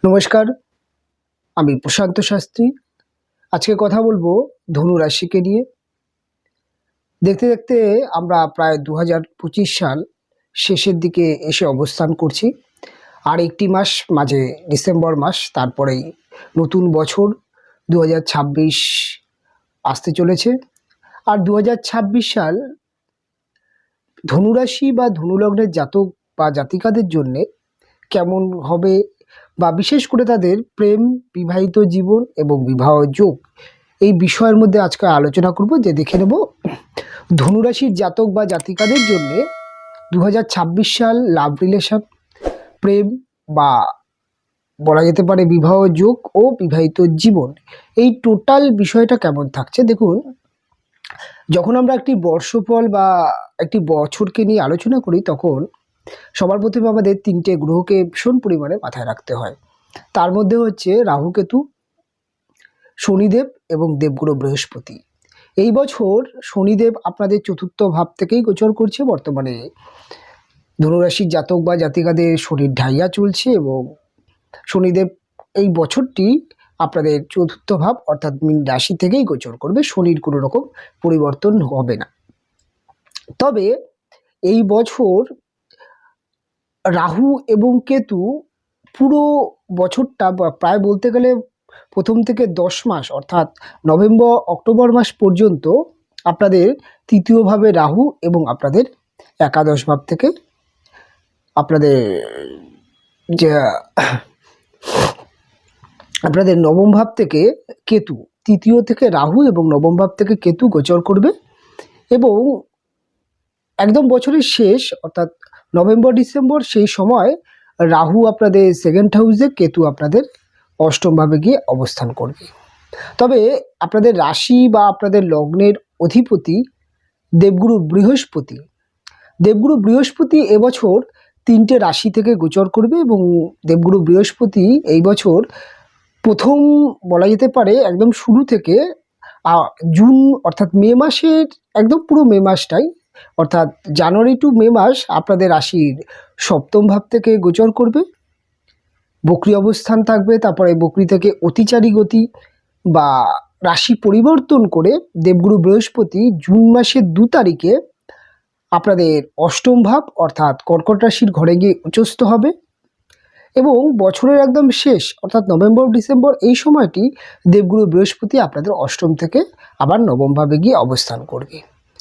নমস্কার, আমি প্রশান্ত শাস্ত্রী। আজকে কথা বলবো ধনু রাশিকে নিয়ে। দেখতে দেখতে আমরা প্রায় 2025 সাল শেষের দিকে এসে অবস্থান করছি। আর একটি মাস মাঝে ডিসেম্বর মাস, তারপরেই নতুন বছর 2026 আসতে চলেছে। আর 2026 সাল ধনুরাশি বা ধনুলগ্নের জাতক বা জাতিকাদের জন্যে কেমন হবে, বা বিশেষ করে তাদের প্রেম, বিবাহিত জীবন এবং বিবাহ যোগ, এই বিষয়ের মধ্যে আজকে আলোচনা করব। যে দেখে নেব ধনুরাশির জাতক বা জাতিকাদের জন্য 2026 সাল লাভ রিলেশন, প্রেম বা বলা যেতে পারে বিবাহ যোগ ও বিবাহিত জীবন, এই টোটাল বিষয়টা কেমন থাকছে। দেখুন, যখন আমরা একটি বর্ষফল বা একটি বছরকে নিয়ে আলোচনা করি, তখন সবার প্রথমে আমাদের তিনটে গ্রহকে ভীষণ পরিমাণে মাথায় রাখতে হয়। তার মধ্যে হচ্ছে রাহু, কেতু, শনিদেব এবং দেবগুরু বৃহস্পতি। এই বছর শনিদেব আপনাদের চতুর্থ ভাব থেকেই গোচর করছে। বর্তমানে ধনুরাশির জাতক বা জাতিকাদের শনির ঢাইয়া চলছে এবং শনিদেব এই বছরটি আপনাদের চতুর্থ ভাব অর্থাৎ মীন রাশি থেকেই গোচর করবে। শনির কোনো রকম পরিবর্তন হবে না। তবে এই বছর রাহু এবং কেতু পুরো বছরটা, বা প্রায় বলতে গেলে প্রথম থেকে 10 মাস অর্থাৎ নভেম্বর অক্টোবর মাস পর্যন্ত আপনাদের তৃতীয় ভাবে রাহু এবং আপনাদের একাদশ ভাব থেকে আপনাদের যে আপনাদের নবম ভাব থেকে কেতু, তৃতীয় থেকে রাহু এবং নবম ভাব থেকে কেতু গোচর করবে। এবং একদম বছরের শেষ অর্থাৎ নভেম্বর ডিসেম্বর, সেই সময় রাহু আপনাদের সেকেন্ড হাউসে, কেতু আপনাদের অষ্টম ভাবে গিয়ে অবস্থান করবে। তবে আপনাদের রাশি বা আপনাদের লগ্নের অধিপতি দেবগুরু বৃহস্পতি, এবছর তিনটে রাশি থেকে গোচর করবে। এবং দেবগুরু বৃহস্পতি এই বছর প্রথম বলা যেতে পারে একদম শুরু থেকে জুন অর্থাৎ মে মাসের একদম পুরো মে মাসটাই, অর্থাৎ জানুয়ারি টু মে মাস আপনাদের রাশির সপ্তম ভাব থেকে গোচর করবে। বক্রী অবস্থান থাকবে। তারপরে বক্রী থেকে অতিচারী গতি বা রাশি পরিবর্তন করে দেবগুরু বৃহস্পতি জুন মাসের 2 তারিখে আপনাদের অষ্টম ভাব অর্থাৎ কর্কট রাশির ঘরে গিয়ে উচ্চস্থ হবে। এবং বছরের একদম শেষ অর্থাৎ নভেম্বর ডিসেম্বর, এই সময়টি দেবগুরু বৃহস্পতি আপনাদের অষ্টম থেকে আবার নবম ভাবে গিয়ে অবস্থান করবে।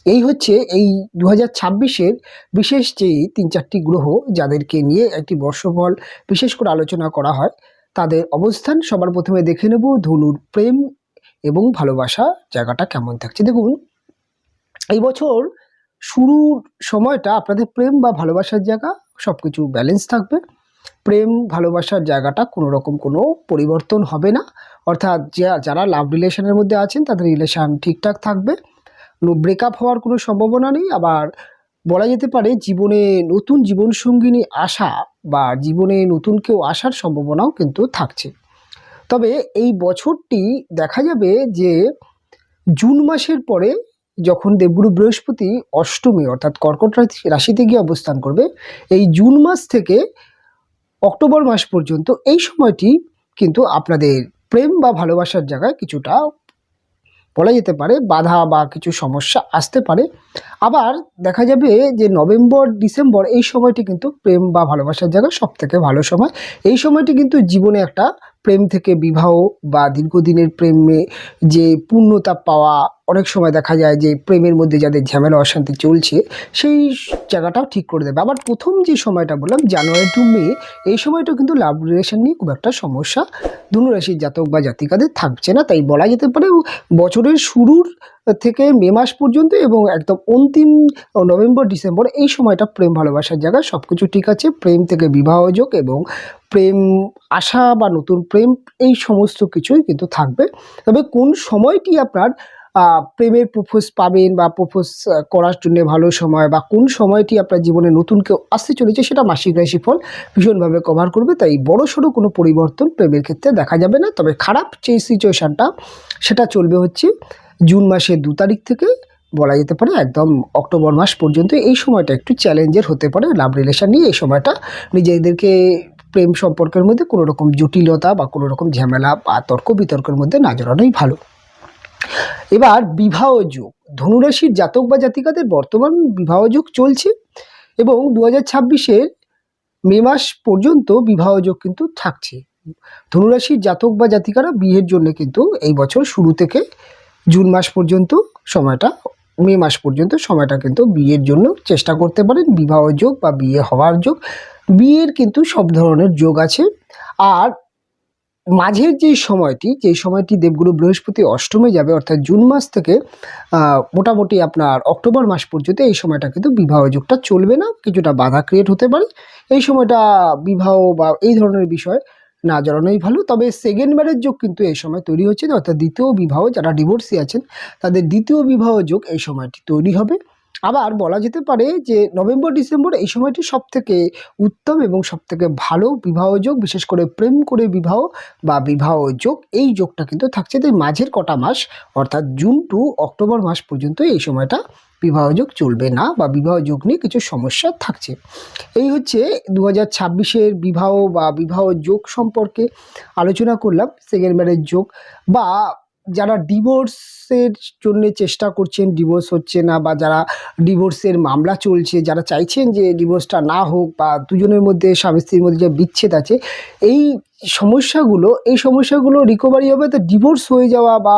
এই হচ্ছে এই 2026-এর বিশেষ যে 3-4টি গ্রহ, যাদেরকে নিয়ে একটি বর্ষফল বিশেষ করে আলোচনা করা হয়, তাদের অবস্থান। সবার প্রথমে দেখে নেব ধনুর প্রেম এবং ভালোবাসা জায়গাটা কেমন থাকছে। দেখুন, এই বছর শুরুর সময়টা আপনাদের প্রেম বা ভালোবাসার জায়গা সবকিছু ব্যালেন্স থাকবে। প্রেম ভালোবাসার জায়গাটা কোনো রকম কোনো পরিবর্তন হবে না। অর্থাৎ যারা লাভ রিলেশনের মধ্যে আছেন তাদের রিলেশান ঠিকঠাক থাকবে। ব্রেকআপ হওয়ার কোনো সম্ভাবনা নেই। আবার বলা যেতে পারে জীবনে নতুন জীবনসঙ্গিনী আসা বা জীবনে নতুন কেউ আসার সম্ভাবনাও কিন্তু থাকছে। তবে এই বছরটি দেখা যাবে যে জুন মাসের পরে যখন দেবগুরু বৃহস্পতি অষ্টমী অর্থাৎ কর্কট রাশিতে গিয়ে অবস্থান করবে, এই জুন মাস থেকে অক্টোবর মাস পর্যন্ত এই সময়টি কিন্তু আপনাদের প্রেম বা ভালোবাসার জায়গায় কিছুটা বলা যেতে পারে বাধা বা কিছু সমস্যা আসতে পারে। আবার দেখা যাবে যে নভেম্বর ডিসেম্বর এই সময়টি কিন্তু প্রেম বা ভালোবাসার জায়গায় সব থেকে ভালো সময়। এই সময়টি কিন্তু জীবনে একটা প্রেম থেকে বিবাহ বা দীর্ঘদিনের প্রেমে যে পূর্ণতা পাওয়া, অনেক সময় দেখা যায় যে প্রেমের মধ্যে যাদের ঝামেলা অশান্তি চলছে সেই জায়গাটাও ঠিক করে দেবে। আবার প্রথম যে সময়টা বললাম জানুয়ারি টু মে, এই সময়টা কিন্তু লাভ রিলেশন নিয়ে খুব একটা সমস্যা ধনুরাশির জাতক বা জাতিকাদের থাকছে না। তাই বলা যেতে পারে বছরের শুরুর থেকে মে মাস পর্যন্ত এবং একদম অন্তিম নভেম্বর ডিসেম্বর, এই সময়টা প্রেম ভালোবাসার জায়গায় সব কিছু ঠিক আছে। প্রেম থেকে বিবাহযোগ এবং প্রেম আশা বা নতুন প্রেম, এই সমস্ত কিছুই কিন্তু থাকবে। তবে কোন সময়টি আপনার প্রেমের প্রপোজ পাবেন বা প্রপোজ করার জন্য ভালো সময়, বা কোন সময়টি আপনার জীবনে নতুন কেউ আসতে চলেছে, সেটা মাসিক রাশিফল ভীষণভাবে কভার করবে। তাই বড়সড় কোনো পরিবর্তন প্রেমের ক্ষেত্রে দেখা যাবে না। তবে খারাপ যে সিচুয়েশানটা সেটা চলবে হচ্ছে জুন মাসের 2 তারিখ থেকে বলা যেতে পারে একদম অক্টোবর মাস পর্যন্ত। এই সময়টা একটু চ্যালেঞ্জের হতে পারে লাভ রিলেশন নিয়ে। এই সময়টা নিজেদেরকে প্রেম সম্পর্কের মধ্যে কোনো রকম জটিলতা বা কোনো রকম ঝামেলা বা তর্ক বিতর্কের মধ্যে না জড়ানোই ভালো। এবার বিবাহ যোগ, ধনুরাশির জাতক বা জাতিকাদের বর্তমান বিবাহ যোগ চলছে এবং 2026-এর মে মাস পর্যন্ত বিবাহ যোগ কিন্তু থাকছে। ধনুরাশির জাতক বা জাতিকারা বিয়ের জন্য কিন্তু এই বছর শুরু থেকে জুন মাস পর্যন্ত সময়টা, মে মাস পর্যন্ত সময়টা কিন্তু বিয়ের জন্য চেষ্টা করতে পারেন। বিবাহ যোগ বা বিয়ে হওয়ার যোগ, বিয়ের কিন্তু সব ধরনের যোগ আছে। আর মাঝের যে সময়টি দেবগুরু বৃহস্পতি অষ্টমে যাবে, অর্থাৎ জুন মাস থেকে মোটামুটি আপনার অক্টোবর মাস পর্যন্ত এই সময়টা কিন্তু বিবাহ যোগটা চলবে না, কিছুটা বাধা ক্রিয়েট হতে পারে। এই সময়টা বিবাহ বা এই ধরনের বিষয় না জড়ানোই ভালো। তবে সেকেন্ড ম্যারেজ যোগ কিন্তু এই সময় তৈরি হচ্ছে, অর্থাৎ দ্বিতীয় বিবাহ, যারা ডিভোর্সি আছেন তাদের দ্বিতীয় বিবাহ যোগ এই সময়টি তৈরি হবে। আবার বলা যেতে পারে যে নভেম্বর ডিসেম্বর এই সময়টি সবথেকে উত্তম এবং সবথেকে ভালো বিবাহ যোগ, বিশেষ করে প্রেম করে বিবাহ বা বিবাহ যোগ, এই যোগটা কিন্তু থাকছে। তাই মাঝের কটা মাস অর্থাৎ জুন টু অক্টোবর মাস পর্যন্ত এই সময়টা বিবাহ যোগ চলবে না বা বিবাহ যোগ নিয়ে কিছু সমস্যা থাকছে। এই হচ্ছে 2026-এর বিবাহ বা বিবাহ যোগ সম্পর্কে আলোচনা করলাম। সেকেন্ড ম্যারেজ যোগ বা যারা ডিভোর্সের জন্য চেষ্টা করছেন, ডিভোর্স হচ্ছে না, বা যারা ডিভোর্সের মামলা চলছে, যারা চাইছেন যে ডিভোর্সটা না হোক, বা দুজনের মধ্যে স্বামী স্ত্রীর মধ্যে যে বিচ্ছেদ আছে, এই সমস্যাগুলো রিকভারি হবে। তো ডিভোর্স হয়ে যাওয়া বা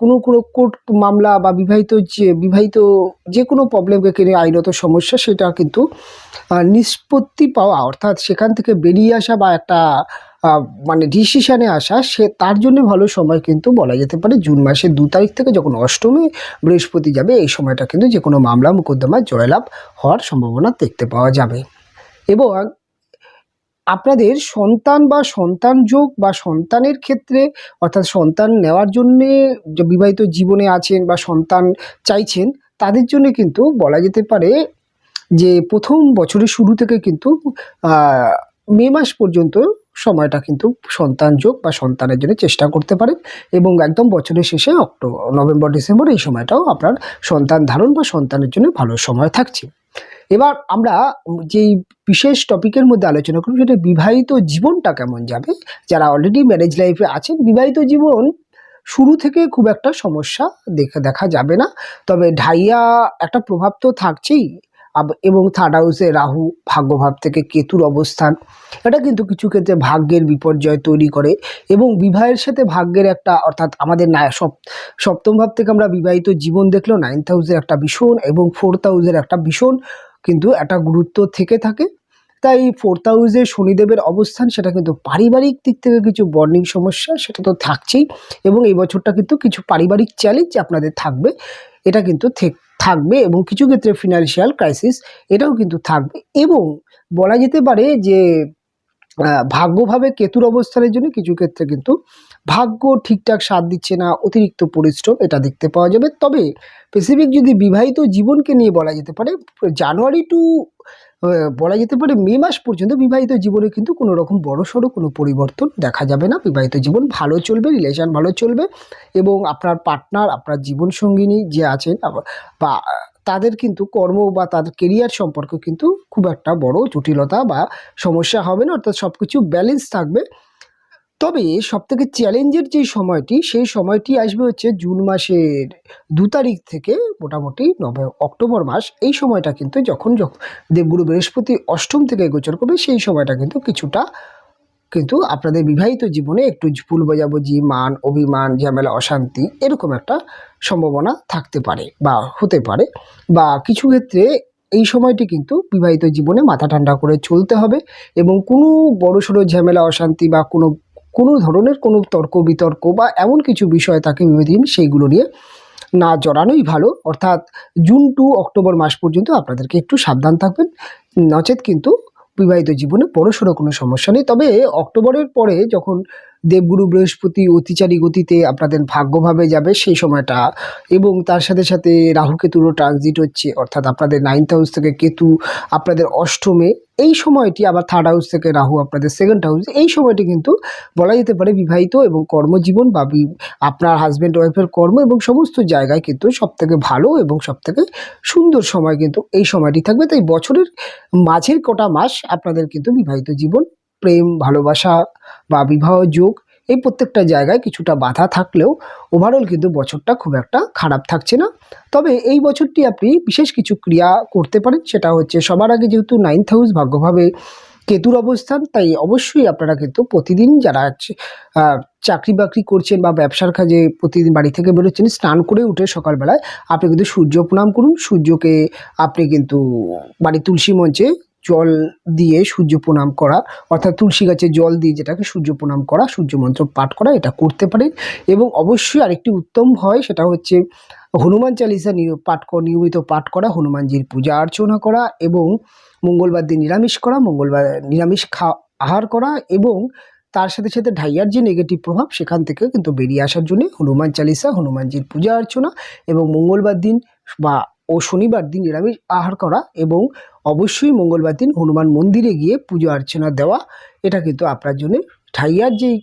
কোনো কোর্ট মামলা বা বিবাহিত যে কোনো প্রবলেমকে কিনে আইনত সমস্যা, সেটা কিন্তু নিষ্পত্তি পাওয়া, অর্থাৎ সেখান থেকে বেরিয়ে আসা বা একটা মানে ডিসিশানে আসা, তার জন্য ভালো সময় কিন্তু বলা যেতে পারে জুন মাসের 2 তারিখ থেকে, যখন অষ্টমে বৃহস্পতি যাবে। এই সময়টা কিন্তু যে কোনো মামলা মোকদ্দমায় জয়লাভ হওয়ার সম্ভাবনা দেখতে পাওয়া যাবে। এবং আপনাদের সন্তান বা সন্তান যোগ বা সন্তানের ক্ষেত্রে, অর্থাৎ সন্তান নেওয়ার জন্যে যে বিবাহিত জীবনে আছেন বা সন্তান চাইছেন, তাদের জন্য কিন্তু বলা যেতে পারে যে প্রথম বছরের শুরু থেকে কিন্তু মে মাস পর্যন্ত সময়টা কিন্তু সন্তান যোগ বা সন্তানের জন্য চেষ্টা করতে পারেন। এবং একদম বছরের শেষে নভেম্বর ডিসেম্বর এই সময়টাও আপনার সন্তান ধারণ বা সন্তানের জন্য ভালো সময় থাকছে। এবার আমরা যেই বিশেষ টপিকের মধ্যে আলোচনা করব, সেটা বিবাহিত জীবনটা কেমন যাবে। যারা অলরেডি ম্যারেজ লাইফে আছেন, বিবাহিত জীবন শুরু থেকে খুব একটা সমস্যা দেখা যাবে না। তবে ঢাইয়া একটা প্রভাব তো থাকছেই। এবং থার্ড হাউসে রাহু, ভাগ্যভাব থেকে কেতুর অবস্থান, এটা কিন্তু কিছু ক্ষেত্রে ভাগ্যের বিপর্যয় তৈরি করে। এবং বিবাহের সাথে ভাগ্যের একটা, অর্থাৎ আমাদের সপ্তম ভাব থেকে আমরা বিবাহিত জীবন দেখলেও 9th হাউসের একটা ভীষণ এবং 4th হাউসের একটা ভীষণ কিন্তু একটা গুরুত্ব থেকে থাকে। তাই 4th হাউসে শনিদেবের অবস্থান, সেটা কিন্তু পারিবারিক দিক থেকে কিছু বন্ডিং সমস্যা সেটা তো থাকছেই। এবং এই বছরটা কিন্তু কিছু পারিবারিক চ্যালেঞ্জ আপনাদের থাকবে, এটা কিন্তু থাকবে। এবং কিছু ক্ষেত্রে ফিনান্সিয়াল ক্রাইসিস এটাও কিন্তু থাকবে। এবং বলা যেতে পারে যে ভাগ্যভাবে কেতুর অবস্থানের জন্য কিছু ক্ষেত্রে কিন্তু ভাগ্য ঠিকঠাক সাথ দিচ্ছে না, অতিরিক্ত পরিশ্রম এটা দেখতে পাওয়া যাবে। তবে স্পেসিফিক যদি বিবাহিত জীবনকে নিয়ে বলা যেতে পারে, জানুয়ারি টু বলা যেতে পারে মে মাস পর্যন্ত বিবাহিত জীবনে কিন্তু কোনো রকম বড়সড় কোনো পরিবর্তন দেখা যাবে না। বিবাহিত জীবন ভালো চলবে, রিলেশন ভালো চলবে। এবং আপনার পার্টনার, আপনার জীবনসঙ্গিনী যে আছেন বা তাদের কিন্তু কর্ম বা তাদের কেরিয়ার সম্পর্কে কিন্তু খুব একটা বড় জটিলতা বা সমস্যা হবে না, অর্থাৎ সব কিছু ব্যালেন্স থাকবে। তবে সবথেকে চ্যালেঞ্জের যে সময়টি, সেই সময়টি আসবে হচ্ছে জুন মাসের 2 তারিখ থেকে মোটামুটি অক্টোবর মাস। এই সময়টা কিন্তু যখন দেবগুরু বৃহস্পতি অষ্টম থেকে গোচর করবে, সেই সময়টা কিন্তু আপনাদের বিবাহিত জীবনে একটু ভুল বোঝাবুঝি, মান অভিমান, ঝামেলা, অশান্তি এরকম একটা সম্ভাবনা থাকতে পারে বা হতে পারে। বা কিছু ক্ষেত্রে এই সময়টি কিন্তু বিবাহিত জীবনে মাথা ঠান্ডা করে চলতে হবে। এবং কোনো বড়সড় ঝামেলা, অশান্তি বা কোনো ধরনের কোনো তর্ক বিতর্ক বা এমন কিছু বিষয় থাকে বিবাহিত, সেইগুলো নিয়ে না জড়ানোই ভালো। অর্থাৎ জুন টু অক্টোবর মাস পর্যন্ত আপনাদেরকে একটু সাবধান থাকবেন, নচেত কিন্তু বিবাহিত জীবনে বড়সড় কোনো সমস্যা নেই। তবে অক্টোবরের পরে যখন দেবগুরু বৃহস্পতি অতিচারী গতিতে আপনাদের ভাগ্যভাবে যাবে সেই সময়টা, এবং তার সাথে সাথে রাহু কেতুরও ট্রানজিট হচ্ছে, অর্থাৎ আপনাদের 9th হাউস থেকে কেতু আপনাদের অষ্টমে, এই সময়টি আবার 3rd হাউস থেকে রাহু আপনাদের 2nd হাউস, এই সময়টি কিন্তু বলা যেতে পারে বিবাহিত এবং কর্মজীবন বা আপনার হাজব্যান্ড ওয়াইফের কর্ম এবং সমস্ত জায়গায় কিন্তু সবথেকে ভালো এবং সবথেকে সুন্দর সময় কিন্তু এই সময়টি থাকবে। তাই বছরের মাঝের কটা মাস আপনাদের কিন্তু বিবাহিত জীবন প্রেম, ভালোবাসা বা বিবাহ যোগ এই প্রত্যেকটা জায়গায় কিছুটা বাধা থাকলেও ওভারঅল কিন্তু বছরটা খুব একটা খারাপ থাকছে না। তবে এই বছরটি আপনি বিশেষ কিছু ক্রিয়া করতে পারেন, সেটা হচ্ছে সবার আগে যেহেতু 9th হাউস ভাগ্যভাবে কেতুর অবস্থান, তাই অবশ্যই আপনারা কিন্তু প্রতিদিন যারা চাকরি বাকরি করছেন বা ব্যবসার কাজে প্রতিদিন বাড়ি থেকে বেরোচ্ছেন, স্নান করে উঠে সকালবেলায় আপনি কিন্তু সূর্য প্রণাম করুন। সূর্যকে আপনি কিন্তু বাড়ির তুলসী মঞ্চে জল দিয়ে সূর্য প্রণাম করা, অর্থাৎ তুলসী গাছে জল দিয়ে যেটাকে সূর্য প্রণাম করা, সূর্য মন্ত্র পাঠ করা, এটা করতে পারেন। এবং অবশ্যই আরেকটি উত্তম হয়, সেটা হচ্ছে হনুমান চালিসা নিয়মিত পাঠ করা, হনুমানজির পূজা অর্চনা করা এবং মঙ্গলবার দিন নিরামিষ করা, মঙ্গলবার নিরামিষ আহার করা এবং তার সাথে সাথে ঢাইয়ার যে নেগেটিভ প্রভাব সেখান থেকে কিন্তু বেরিয়ে আসার জন্য হনুমান চালিসা, হনুমানজির পূজা অর্চনা এবং মঙ্গলবার দিন ও শনিবার দিন নিরামিষ আহার করা এবং অবশ্যই মঙ্গলবার দিন হনুমান মন্দিরে গিয়ে পুজো অর্চনা দেওয়া, এটা কিন্তু আপনার জন্য ঢাইয়ার যেই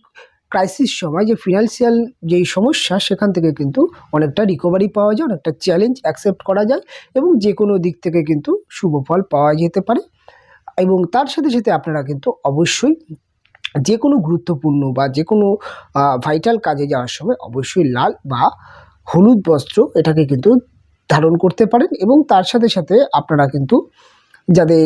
ক্রাইসিস সময়, যে ফিনান্সিয়াল যেই সমস্যা, সেখান থেকে কিন্তু অনেকটা রিকভারি পাওয়া যায়, অনেকটা চ্যালেঞ্জ অ্যাকসেপ্ট করা যায় এবং যে কোনো দিক থেকে কিন্তু শুভ ফল পাওয়া যেতে পারে। এবং তার সাথে সাথে আপনারা কিন্তু অবশ্যই যে কোনো গুরুত্বপূর্ণ বা যে কোনো ভাইটাল কাজে যাওয়ার সময় অবশ্যই লাল বা হলুদ বস্ত্র এটাকে কিন্তু ধারণ করতে পারেন। এবং তার সাথে সাথে আপনারা কিন্তু যাদের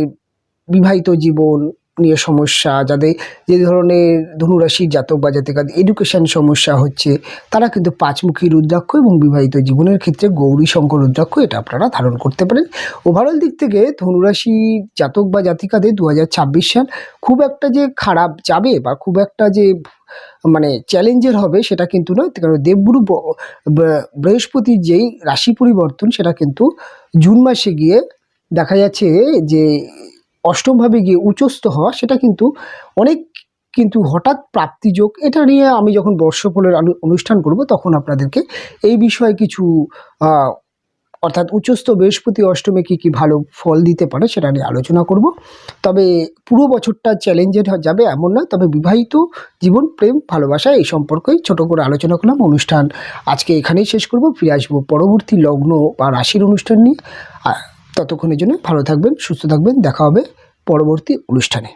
বিবাহিত জীবন নিয়ে সমস্যা, যাদের যে ধরনের ধনুরাশির জাতক বা জাতিকাদের এডুকেশন সমস্যা হচ্ছে, তারা কিন্তু পাঁচমুখী রুদ্রাক্ষ এবং বিবাহিত জীবনের ক্ষেত্রে গৌরী শঙ্কর রুদ্রাক্ষ এটা আপনারা ধারণ করতে পারেন। ওভারঅল দিক থেকে ধনুরাশি জাতক বা জাতিকাদের 2026 সাল খুব একটা যে খারাপ যাবে বা খুব একটা যে মানে চ্যালেঞ্জের হবে সেটা কিন্তু নয়, কারণ দেবগুরু বৃহস্পতির যেই রাশি পরিবর্তন সেটা কিন্তু জুন মাসে গিয়ে দেখা যাচ্ছে যে অষ্টমভাবে গিয়ে উচ্চস্থ হওয়া, সেটা কিন্তু অনেক কিন্তু হঠাৎ প্রাপ্তিযোগ। এটা নিয়ে আমি যখন বর্ষফলের অনুষ্ঠান করব তখন আপনাদেরকে এই বিষয়ে কিছু অর্থাৎ উচ্চস্থ বৃহস্পতি অষ্টমে কী ভালো ফল দিতে পারে সেটা নিয়ে আলোচনা করব। তবে পুরো বছরটা চ্যালেঞ্জের যাবে এমন নয়, তবে বিবাহিত জীবন, প্রেম, ভালোবাসা এই সম্পর্কেই ছোট করে আলোচনা করলাম। অনুষ্ঠান আজকে এখানেই শেষ করব, ফিরে আসবো পরবর্তী লগ্ন বা রাশির অনুষ্ঠান নিয়ে। ততক্ষণের জন্য ভালো থাকবেন, সুস্থ থাকবেন, দেখা হবে পরবর্তী অনুষ্ঠানে।